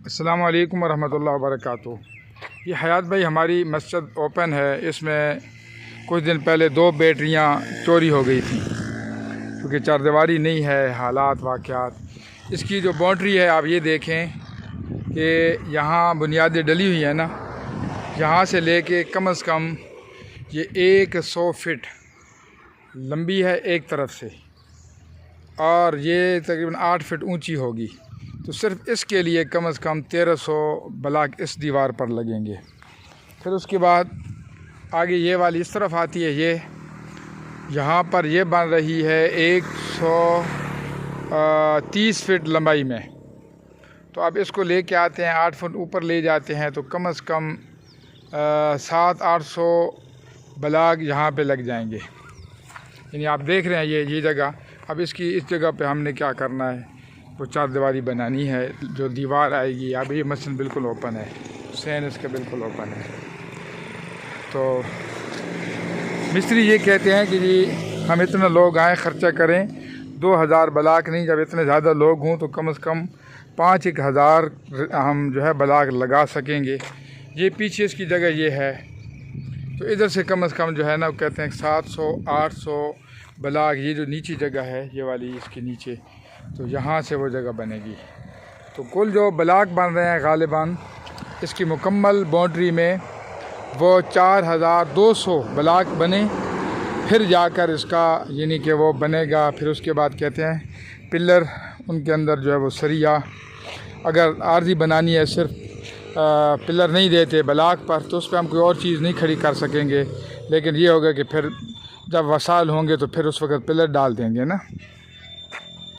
अस्सलामु अलैकुम वरहमतुल्लाहि वबरकातुहू। ये हयात भाई हमारी मस्जिद ओपन है। इसमें कुछ दिन पहले 2 बैटरियाँ चोरी हो गई थी क्योंकि चारदीवारी नहीं है, हालात वाक़यात। इसकी जो बाउंड्री है आप ये देखें कि यहाँ बुनियादें डली हुई है ना, यहाँ से लेके कम से कम ये 100 फीट लंबी है एक तरफ से और ये तकरीबन 8 फीट ऊंची होगी। तो सिर्फ इसके लिए कम से कम 1300 ब्लॉक इस दीवार पर लगेंगे। फिर उसके बाद आगे ये वाली इस तरफ आती है, ये यहाँ पर ये बन रही है 130 फीट लंबाई में। तो अब इसको लेके आते हैं 8 फुट ऊपर ले जाते हैं तो कम से कम 700-800 ब्लॉक यहाँ पे लग जाएंगे। यानी आप देख रहे हैं ये जगह। अब इस जगह पे हमने क्या करना है, वो चारदीवारी बनानी है। जो दीवार आएगी, अब ये मस्जिद बिल्कुल ओपन है, हुसैन इसका बिल्कुल ओपन है। तो मिस्त्री ये कहते हैं कि जी हम इतने लोग आए ख़र्चा करें, 2000 ब्लॉक नहीं, जब इतने ज़्यादा लोग हों तो कम से कम 5-1000 हम जो है ब्लॉक लगा सकेंगे। ये पीछे इसकी जगह ये है, तो इधर से कम जो है ना, वो कहते हैं 700-800 ब्लॉक। ये जो नीचे जगह है ये वाली, इसके नीचे, तो यहाँ से वो जगह बनेगी। तो कुल जो ब्लॉक बन रहे हैं गालिबान इसकी मुकम्मल बाउंड्री में वो 4200 ब्लॉक बने, फिर जाकर इसका यानी कि वो बनेगा। फिर उसके बाद कहते हैं पिलर, उनके अंदर जो है वो सरिया, अगर आर्जी बनानी है सिर्फ पिलर नहीं देते ब्लॉक पर तो उस पर हम कोई और चीज़ नहीं खड़ी कर सकेंगे। लेकिन ये होगा कि फिर जब वसाइल होंगे तो फिर उस वक़्त पिलर डाल देंगे ना।